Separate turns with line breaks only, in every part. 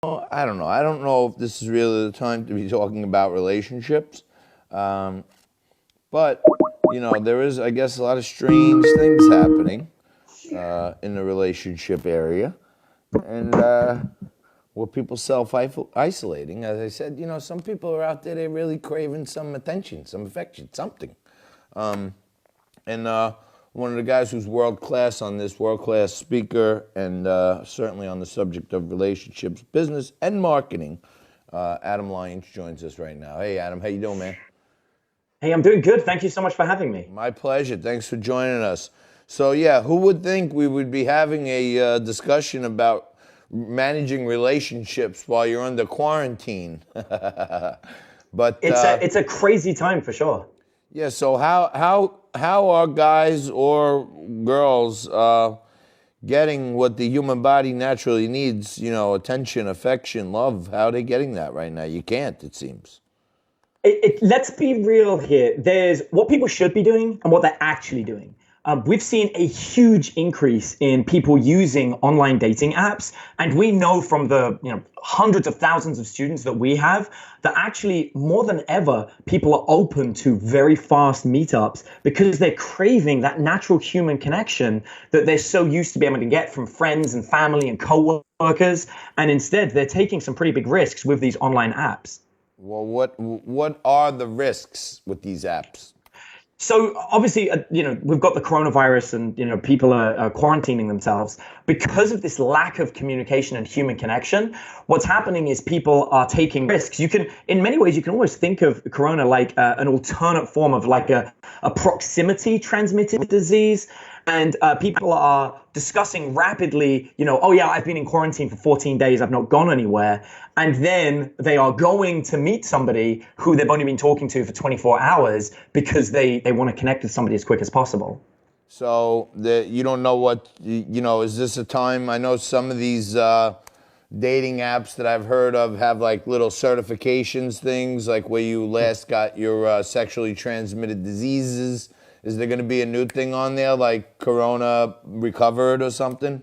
I don't know. I don't know if this is really the time to be talking about relationships. Um, but, there is, I guess, a lot of strange things happening in the relationship area. And with people self isolating, as I said, some people are out there, they're really craving some attention, some affection, something. And one of the guys who's world class on this, world class speaker, and certainly on the subject of relationships, business, and marketing, Adam Lyons joins us right now. Hey, Adam, how you doing, man?
Hey, I'm doing good. Thank you so much for having me.
My pleasure. Thanks for joining us. So, yeah, who would think we would be having a discussion about managing relationships while you're under quarantine? But
It's a crazy time for sure.
yeah, so how are guys or girls getting what the human body naturally needs? Attention, affection, love. How are they getting that right now? You can't, it seems.
Let's be real here. There's what people should be doing and what they're actually doing. We've seen a huge increase in people using online dating apps, and we know from the hundreds of thousands of students that we have that actually more than ever people are open to very fast meetups because they're craving that natural human connection that they're so used to be able to get from friends and family and coworkers, and instead they're taking some pretty big risks with these online apps.
Well, what are the risks with these apps?
So obviously, we've got the coronavirus, and people are quarantining themselves because of this lack of communication and human connection. What's happening is people are taking risks. In many ways, you can almost think of corona like an alternate form of like a proximity transmitted disease. And people are discussing rapidly, oh yeah, I've been in quarantine for 14 days, I've not gone anywhere. And then they are going to meet somebody who they've only been talking to for 24 hours because they want to connect with somebody as quick as possible.
So you don't know is this a time? I know some of these dating apps that I've heard of have like little certifications things, like where you last got your sexually transmitted diseases. Is there going to be a new thing on there like Corona recovered or something?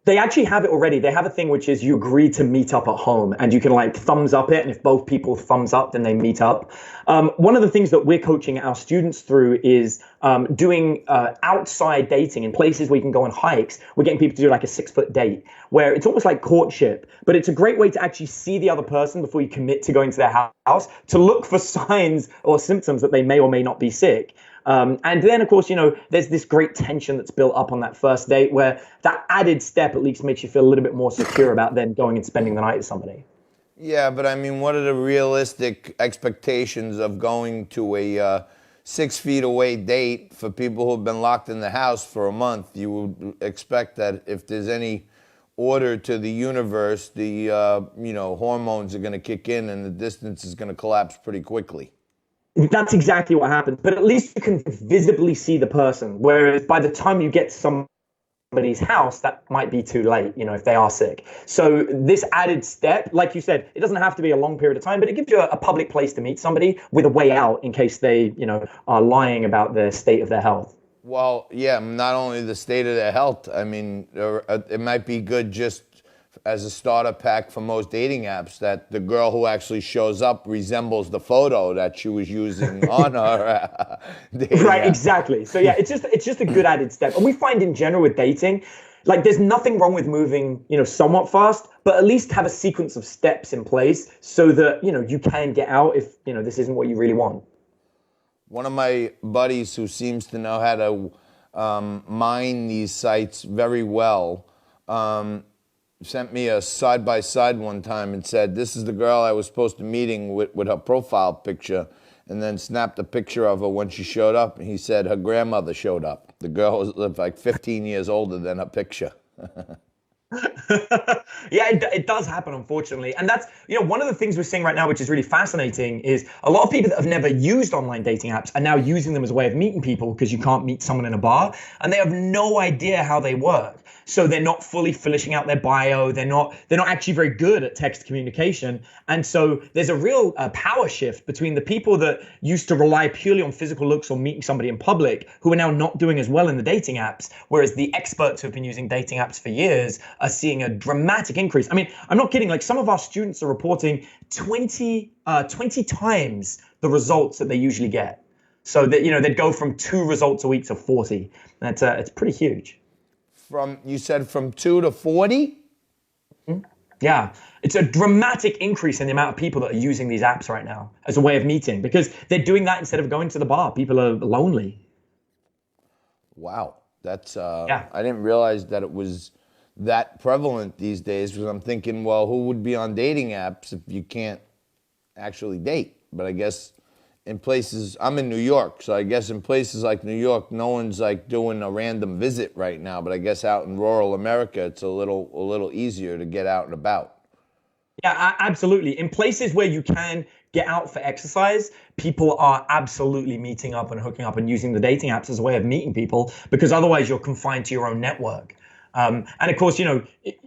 They actually have it already. They have a thing which is you agree to meet up at home, and you can like thumbs up it. And if both people thumbs up, then they meet up. One of the things that we're coaching our students through is doing outside dating in places where you can go on hikes. We're getting people to do like a 6 foot date where it's almost like courtship, but it's a great way to actually see the other person before you commit to going to their house to look for signs or symptoms that they may or may not be sick. And then, of course, there's this great tension that's built up on that first date where that added step at least makes you feel a little bit more secure about then going and spending the night with somebody.
Yeah, but I mean, what are the realistic expectations of going to a 6 feet away date for people who've been locked in the house for a month? You would expect that if there's any order to the universe, the hormones are going to kick in and the distance is going to collapse pretty quickly.
That's exactly what happens. But at least you can visibly see the person. Whereas by the time you get to somebody's house, that might be too late, if they are sick. So this added step, like you said, it doesn't have to be a long period of time, but it gives you a public place to meet somebody with a way out in case they, are lying about the state of their health.
Well, yeah, not only the state of their health. I mean, it might be good just as a starter pack for most dating apps that the girl who actually shows up resembles the photo that she was using on her dating
Right,
app.
exactly. So yeah, it's just a good added step. And we find in general with dating, like there's nothing wrong with moving, somewhat fast, but at least have a sequence of steps in place so that, you can get out if, this isn't what you really want.
One of my buddies who seems to know how to mine these sites very well sent me a side-by-side one time and said, this is the girl I was supposed to meeting with her profile picture, and then snapped a picture of her when she showed up. And he said her grandmother showed up. The girl was like 15 years older than her picture.
Yeah, it does happen, unfortunately. And that's, one of the things we're seeing right now, which is really fascinating, is a lot of people that have never used online dating apps are now using them as a way of meeting people because you can't meet someone in a bar and they have no idea how they work. So they're not fully finishing out their bio. They're not actually very good at text communication. And so there's a real power shift between the people that used to rely purely on physical looks or meeting somebody in public who are now not doing as well in the dating apps. Whereas the experts who've been using dating apps for years are seeing a dramatic increase. I mean, I'm not kidding. Like some of our students are reporting 20 times the results that they usually get. So that, they'd go from 2 results a week to 40. That's it's pretty huge.
You said from 2 to 40?
Yeah, it's a dramatic increase in the amount of people that are using these apps right now as a way of meeting because they're doing that instead of going to the bar. People are lonely.
Wow. That's
Yeah.
I didn't realize that it was that prevalent these days because I'm thinking, well, who would be on dating apps if you can't actually date? But I guess in places, I'm in New York, so I guess in places like New York, no one's like doing a random visit right now. But I guess out in rural America, it's a little easier to get out and about.
Yeah, absolutely. In places where you can get out for exercise, people are absolutely meeting up and hooking up and using the dating apps as a way of meeting people because otherwise you're confined to your own network. And of course,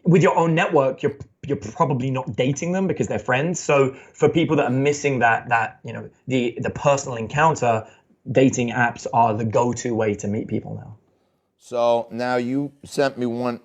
with your own network, you're probably not dating them because they're friends. So for people that are missing that the personal encounter, dating apps are the go-to way to meet people now.
So now you sent me one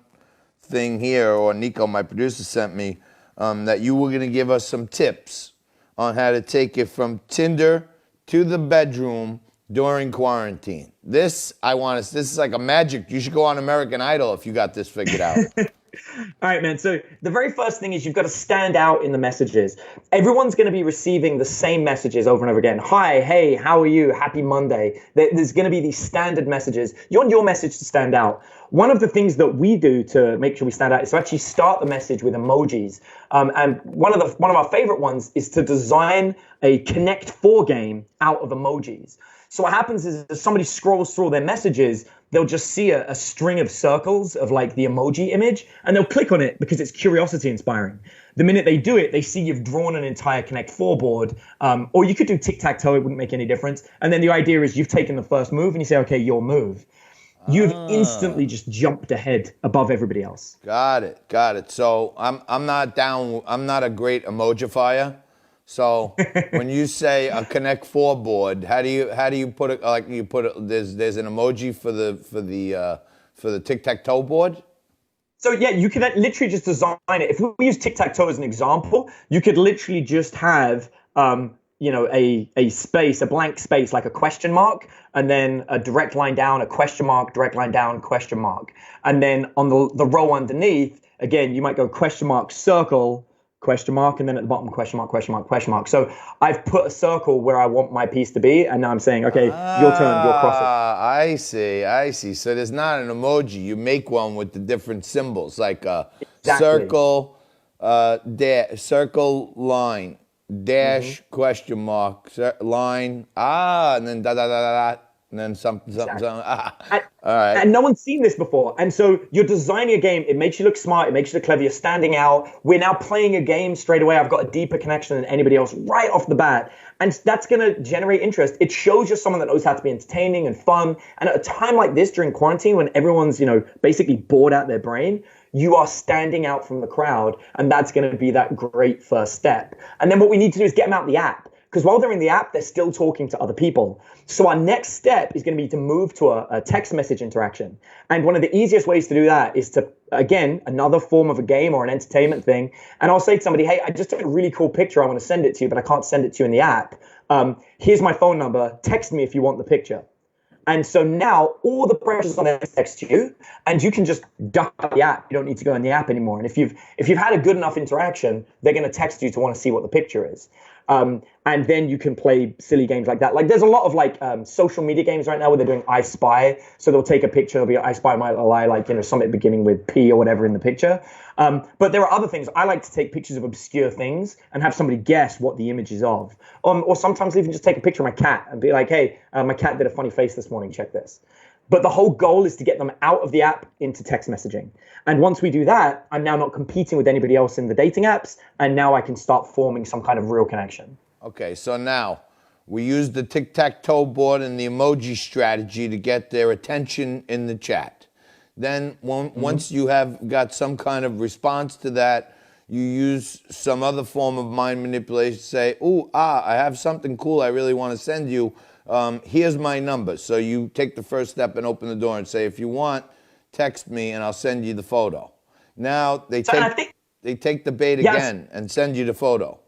thing here, or Nico, my producer, sent me that you were going to give us some tips on how to take it from Tinder to the bedroom during quarantine. This is like a magic. You should go on American Idol if you got this figured out.
All right, man. So the very first thing is you've got to stand out in the messages. Everyone's going to be receiving the same messages over and over again. Hi, hey, how are you? Happy Monday. There's going to be these standard messages. You want your message to stand out. One of the things that we do to make sure we stand out is to actually start the message with emojis. And one of our favorite ones is to design a Connect 4 game out of emojis. So what happens is as somebody scrolls through their messages, they'll just see a string of circles of like the emoji image, and they'll click on it because it's curiosity inspiring. The minute they do it, they see you've drawn an entire Connect 4 board, or you could do tic-tac-toe, it wouldn't make any difference. And then the idea is you've taken the first move and you say, okay, your move. You've instantly just jumped ahead above everybody else.
Got it. So I'm not a great emojifier. So when you say a Connect 4 board, how do you put it? Like you put it, there's an emoji for the tic-tac-toe board.
So yeah, you can literally just design it. If we use tic-tac-toe as an example, you could literally just have a space, a blank space, like a question mark, and then a direct line down, a question mark, direct line down, question mark. And then on the row underneath, again, you might go question mark, circle, question mark, and then at the bottom, question mark, question mark, question mark. So I've put a circle where I want my piece to be, and now I'm saying, okay, your turn, you'll cross it.
I see. So there's not an emoji. You make one with the different symbols, like a
Exactly.
circle, line, dash, question mark, line, and then da da da da da, and then something. All right.
And no one's seen this before. And so you're designing a game. It makes you look smart. It makes you look clever. You're standing out. We're now playing a game straight away. I've got a deeper connection than anybody else right off the bat. And that's going to generate interest. It shows you're someone that knows how to be entertaining and fun. And at a time like this during quarantine, when everyone's, basically bored out their brain, you are standing out from the crowd. And that's going to be that great first step. And then what we need to do is get them out the app. Because while they're in the app, they're still talking to other people. So our next step is going to be to move to a text message interaction. And one of the easiest ways to do that is to, again, another form of a game or an entertainment thing. And I'll say to somebody, hey, I just took a really cool picture. I want to send it to you, but I can't send it to you in the app. Here's my phone number. Text me if you want the picture. And so now all the pressure's on them to text you, and you can just duck out the app. You don't need to go in the app anymore. And if you've had a good enough interaction, they're going to text you to want to see what the picture is. And then you can play silly games like that. Like there's a lot of social media games right now where they're doing I Spy. So they'll take a picture, it'll be I Spy my little eye, something beginning with P or whatever in the picture. But there are other things. I like to take pictures of obscure things and have somebody guess what the image is of. Or sometimes even just take a picture of my cat and be like, hey, my cat did a funny face this morning, check this. But the whole goal is to get them out of the app into text messaging. And once we do that, I'm now not competing with anybody else in the dating apps. And now I can start forming some kind of real connection.
Okay, so now we use the tic-tac-toe board and the emoji strategy to get their attention in the chat. Then once you have got some kind of response to that, you use some other form of mind manipulation to say, I have something cool I really want to send you. Here's my number. So you take the first step and open the door and say, if you want, text me and I'll send you the photo. Now
So, and I think,
they take the bait
yes,
again and send you the photo.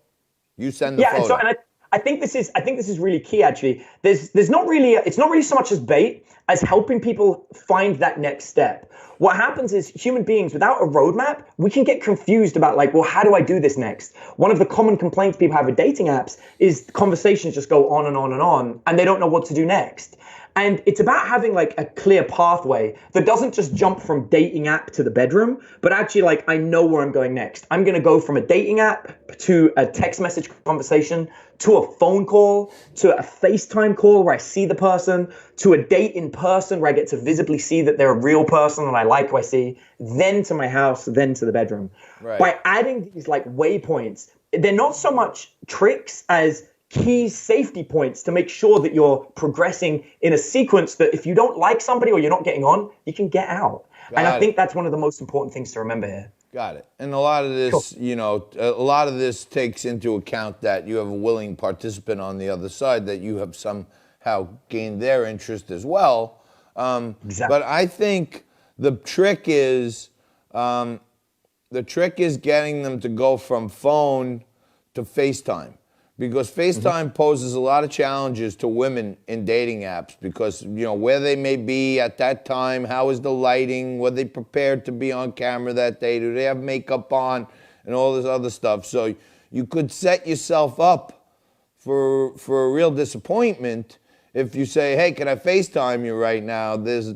You send the
yeah, and so
photo.
I think this is really key. Actually, there's not really it's not really so much as bait as helping people find that next step. What happens is human beings without a roadmap, we can get confused about like, well, how do I do this next? One of the common complaints people have with dating apps is conversations just go on and on and on, and they don't know what to do next. And it's about having like a clear pathway that doesn't just jump from dating app to the bedroom, but actually like, I know where I'm going next. I'm going to go from a dating app to a text message conversation, to a phone call, to a FaceTime call where I see the person, to a date in person where I get to visibly see that they're a real person and I like who I see, then to my house, then to the bedroom.
Right.
By adding these like waypoints, they're not so much tricks as key safety points to make sure that you're progressing in a sequence that if you don't like somebody or you're not getting on, you can get out. And I think that's one of the most important things to remember here.
Got it. And a lot of this,
Cool.
you know, a lot of this takes into account that you have a willing participant on the other side, that you have somehow gained their interest as well.
Exactly.
But I think the trick is getting them to go from phone to FaceTime. Because FaceTime poses a lot of challenges to women in dating apps because, you know, where they may be at that time, how is the lighting, were they prepared to be on camera that day, do they have makeup on, and all this other stuff. So you could set yourself up for a real disappointment if you say, hey, can I FaceTime you right now? There's,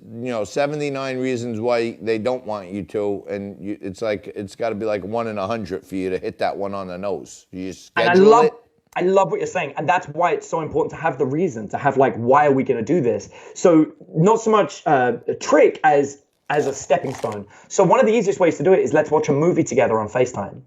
79 reasons why they don't want you to, and it's like, it's got to be like 1 in 100 for you to hit that one on the nose. You schedule it.
I love what you're saying. And that's why it's so important to have the reason, to have like, why are we going to do this? So not so much a trick as a stepping stone. So one of the easiest ways to do it is let's watch a movie together on FaceTime.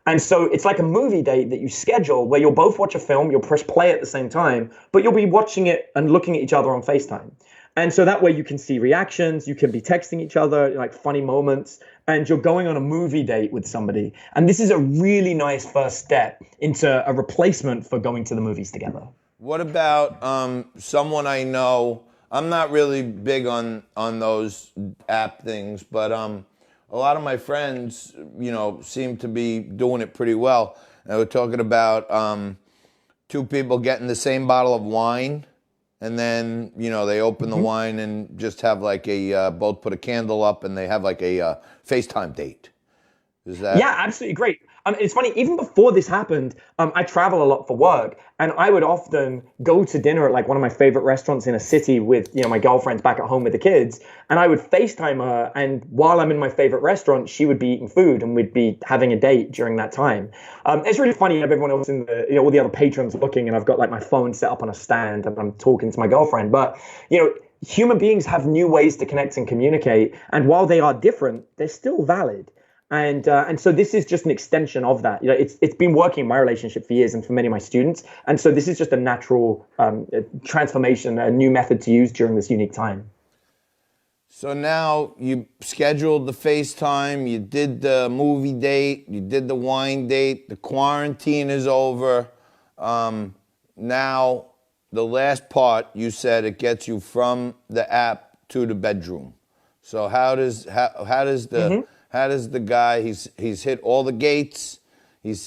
And so it's like a movie date that you schedule where you'll both watch a film, you'll press play at the same time, but you'll be watching it and looking at each other on FaceTime. And so that way you can see reactions, you can be texting each other, like funny moments, and you're going on a movie date with somebody. And this is a really nice first step into a replacement for going to the movies together.
What about someone I know? I'm not really big on those app things, but a lot of my friends, seem to be doing it pretty well. And we're talking about two people getting the same bottle of wine, and then they open the wine and just have like both put a candle up, and they have like a FaceTime date. Is that?
Yeah, absolutely great. It's funny, even before this happened, I travel a lot for work, and I would often go to dinner at like one of my favorite restaurants in a city with, my girlfriend's back at home with the kids, and I would FaceTime her, and while I'm in my favorite restaurant, she would be eating food, and we'd be having a date during that time. It's really funny, you have everyone else in the, all the other patrons looking, and I've got like my phone set up on a stand, and I'm talking to my girlfriend, but, human beings have new ways to connect and communicate, and while they are different, they're still valid. And so this is just an extension of that. It's been working in my relationship for years and for many of my students. And so this is just a natural transformation, a new method to use during this unique time.
So now you scheduled the FaceTime, you did the movie date, you did the wine date, the quarantine is over. Now the last part, you said it gets you from the app to the bedroom. So how does the guy, he's hit all the gates,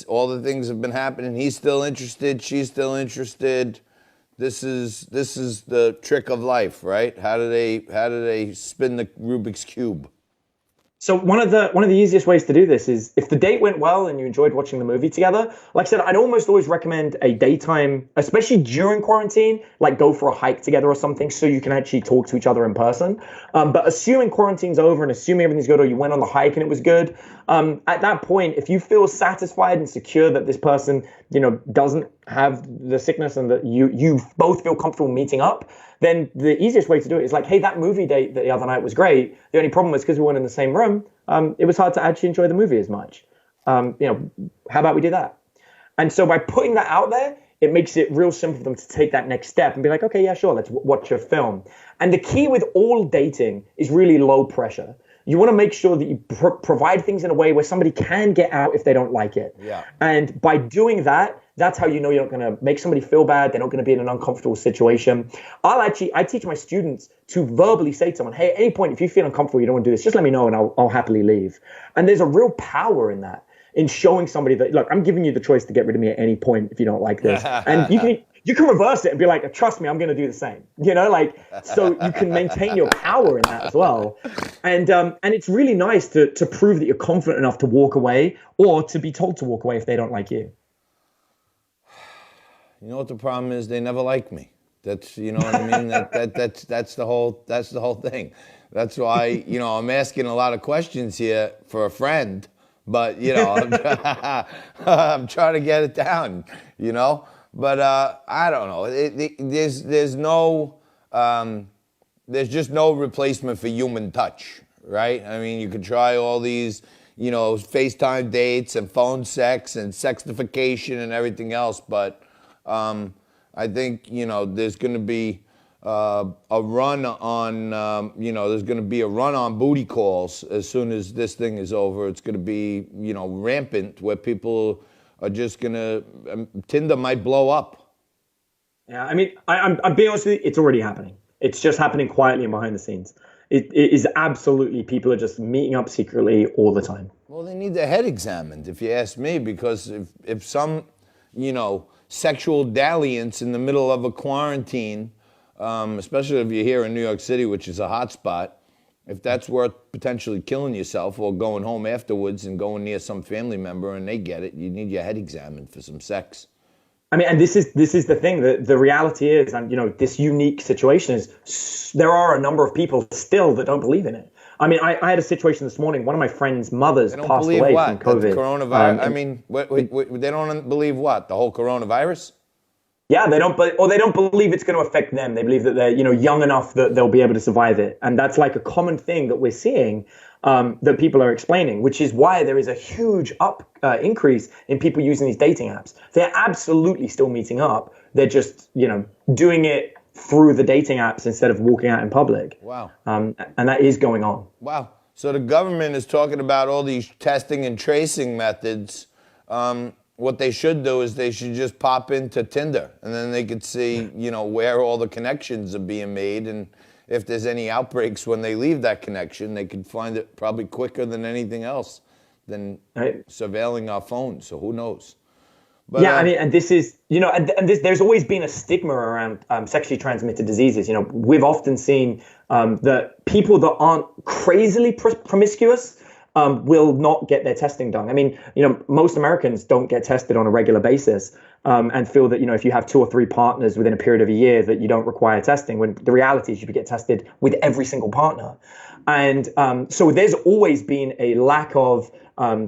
all the things have been happening, he's still interested, she's still interested. This is the trick of life, right? How do they spin the Rubik's Cube?
So one of the easiest ways to do this is if the date went well and you enjoyed watching the movie together, like I said, I'd almost always recommend a daytime, especially during quarantine, like go for a hike together or something so you can actually talk to each other in person. But assuming quarantine's over and assuming everything's good or you went on the hike and it was good, at that point, if you feel satisfied and secure that this person, doesn't have the sickness and that you both feel comfortable meeting up, then the easiest way to do it is like, hey, that movie date the other night was great. The only problem was because we weren't in the same room, it was hard to actually enjoy the movie as much. How about we do that? And so by putting that out there, it makes it real simple for them to take that next step and be like, okay, yeah, sure, let's watch a film. And the key with all dating is really low pressure. you want to make sure that you provide things in a way where somebody can get out if they don't like it.
Yeah.
And by doing that, that's how you know you're not going to make somebody feel bad. They're not going to be in an uncomfortable situation. I teach my students to verbally say to someone, hey, at any point, if you feel uncomfortable, you don't want to do this, just let me know and I'll happily leave. And there's a real power in that, in showing somebody that, look, I'm giving you the choice to get rid of me at any point if you don't like this. And you can reverse it and be like, trust me, I'm going to do the same. Like, so you can maintain your power in that as well. And it's really nice to prove that you're confident enough to walk away, or to be told to walk away if they don't like you.
You know what the problem is? They never like me. That's, you know what I mean? That's the whole thing. That's why, I'm asking a lot of questions here for a friend, but, I'm trying to get it down, But I don't know. There's just no replacement for human touch, right? I mean, you could try all these, FaceTime dates and phone sex and sextification and everything else, but I think, there's going to be a run on, there's going to be a run on booty calls as soon as this thing is over. It's going to be, rampant, where people are just going to, Tinder might blow up.
Yeah, I mean, I'm being honest with you, it's already happening. It's just happening quietly and behind the scenes. It is absolutely, people are just meeting up secretly all the time.
Well, they need their head examined, if you ask me, because if some, sexual dalliance in the middle of a quarantine, especially if you're here in New York City, which is a hot spot, if that's worth potentially killing yourself or going home afterwards and going near some family member and they get it, you need your head examined for some sex.
I mean, and this is the thing, that the reality is, and this unique situation is, there are a number of people still that don't believe in it. I mean, I had a situation this morning. One of my friend's mothers passed away from COVID.
The coronavirus. I mean, they don't believe what? The whole coronavirus?
Yeah, they don't believe it's going to affect them. They believe that they're, young enough that they'll be able to survive it. And that's like a common thing that we're seeing, that people are explaining, which is why there is a huge increase in people using these dating apps. They're absolutely still meeting up. They're just, doing it through the dating apps instead of walking out in public.
Wow.
And that is going on.
Wow. So the government is talking about all these testing and tracing methods. What they should do is they should just pop into Tinder, and then they could see, where all the connections are being made, and if there's any outbreaks when they leave that connection, they could find it probably quicker than anything else, than surveilling our phones. So who knows? But,
I mean, and this is, there's always been a stigma around sexually transmitted diseases. We've often seen that people that aren't crazily promiscuous will not get their testing done. I mean, most Americans don't get tested on a regular basis, and feel that, if you have 2 or 3 partners within a period of a year, that you don't require testing, when the reality is you should get tested with every single partner. And so there's always been a lack of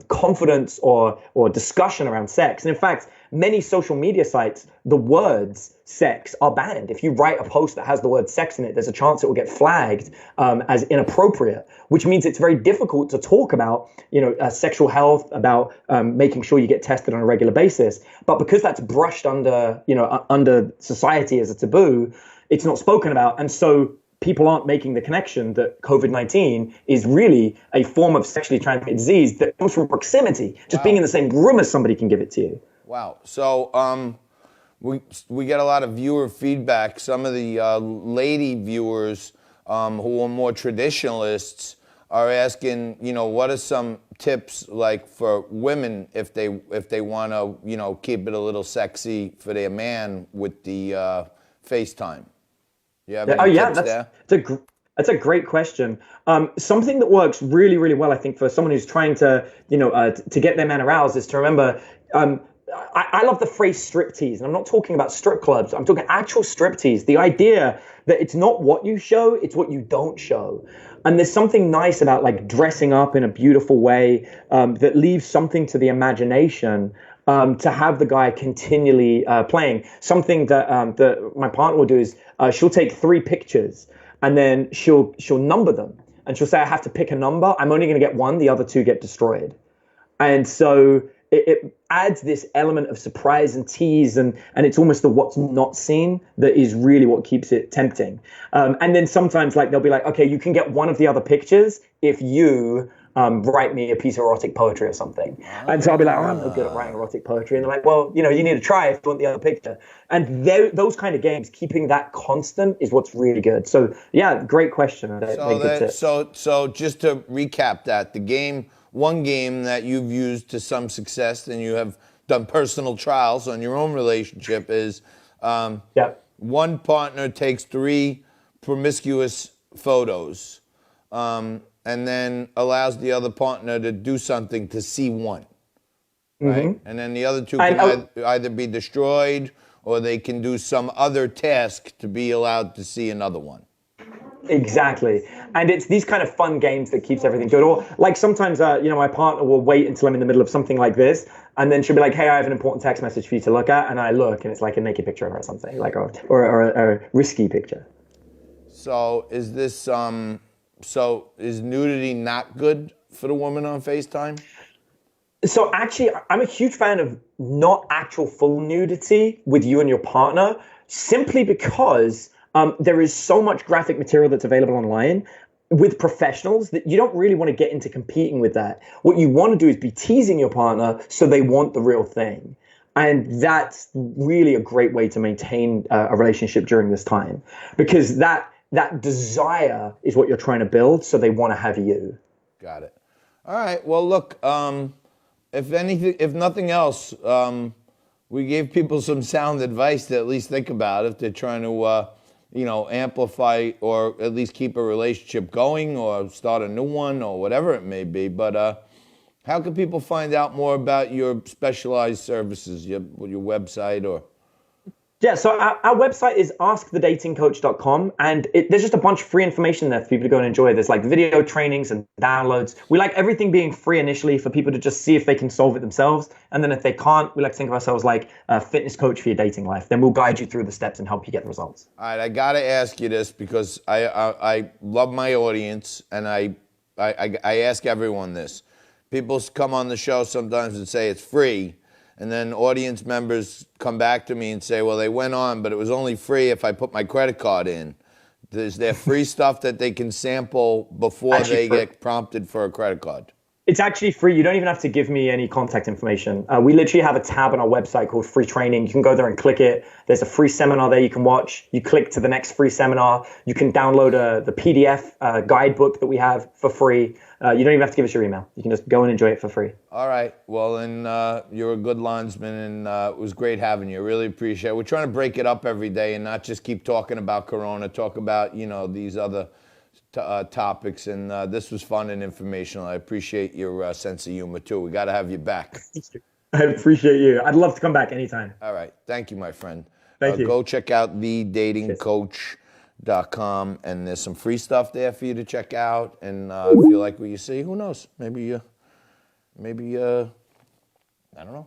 confidence or discussion around sex. And in fact, many social media sites, the words sex are banned. If you write a post that has the word sex in it, there's a chance it will get flagged as inappropriate, which means it's very difficult to talk about, sexual health, about making sure you get tested on a regular basis. But because that's brushed under, under society as a taboo, it's not spoken about. And so people aren't making the connection that COVID-19 is really a form of sexually transmitted disease that comes from proximity. Just being in the same room as somebody can give it to you.
Wow. So we get a lot of viewer feedback. Some of the lady viewers who are more traditionalists are asking, what are some tips like for women if they want to, keep it a little sexy for their man with the FaceTime? You have any tips there?
That's a great question. Something that works really, really well, I think, for someone who's trying to, to get their man aroused is to remember, I love the phrase striptease, and I'm not talking about strip clubs. I'm talking actual striptease. The idea that it's not what you show, it's what you don't show. And there's something nice about like dressing up in a beautiful way that leaves something to the imagination. To have the guy continually playing. Something that my partner will do is she'll take 3 pictures and then she'll number them, and she'll say, I have to pick a number. I'm only going to get 1. The other 2 get destroyed. And so it adds this element of surprise and tease, and it's almost the what's not seen that is really what keeps it tempting. And then sometimes like they'll be like, okay, you can get one of the other pictures if you write me a piece of erotic poetry or something. And so I'll be like, oh, I'm no good at writing erotic poetry. And they're like, well, you need to try if you want the other picture. And those kind of games, keeping that constant is what's really good. So yeah, great question.
So just to recap that, one game that you've used to some success and you have done personal trials on your own relationship is one partner takes 3 promiscuous photos, and then allows the other partner to do something to see one, right? Mm-hmm. And then the other 2 can either be destroyed or they can do some other task to be allowed to see another one.
Exactly. And it's these kind of fun games that keeps everything good. Or like sometimes, my partner will wait until I'm in the middle of something like this, and then she'll be like, hey, I have an important text message for you to look at. And I look, and it's like a naked picture of her or something, like or a risky picture.
So is this... So is nudity not good for the woman on FaceTime?
So actually, I'm a huge fan of not actual full nudity with you and your partner, simply because there is so much graphic material that's available online with professionals that you don't really want to get into competing with that. What you want to do is be teasing your partner so they want the real thing. And that's really a great way to maintain a relationship during this time, because that desire is what you're trying to build, so they want to have you.
Got it. All right. Well, look, if nothing else, we gave people some sound advice to at least think about if they're trying to, amplify or at least keep a relationship going or start a new one or whatever it may be. But how can people find out more about your specialized services, your website or...
Yeah, so our website is askthedatingcoach.com, and there's just a bunch of free information there for people to go and enjoy. There's like video trainings and downloads. We like everything being free initially for people to just see if they can solve it themselves. And then if they can't, we like to think of ourselves like a fitness coach for your dating life. Then we'll guide you through the steps and help you get the results.
All right, I got to ask you this because I love my audience, and I ask everyone this. People come on the show sometimes and say it's free. And then audience members come back to me and say, well, they went on, but it was only free if I put my credit card in. Is there free stuff that they can sample before they get prompted for a credit card?
It's actually free. You don't even have to give me any contact information. We literally have a tab on our website called Free Training. You can go there and click it. There's a free seminar there you can watch. You click to the next free seminar. You can download the PDF guidebook that we have for free. You don't even have to give us your email. You can just go and enjoy it for free.
All right. Well, and you're a good linesman, and it was great having you. Really appreciate it. We're trying to break it up every day and not just keep talking about Corona, talk about, these other topics, and this was fun and informational. I appreciate your sense of humor too. We got to have you back.
I appreciate you. I'd love to come back anytime.
All right. Thank you, my friend.
Thank you.
Go check out thedatingcoach.com, and there's some free stuff there for you to check out. And if you like what you see, who knows? Maybe I don't know.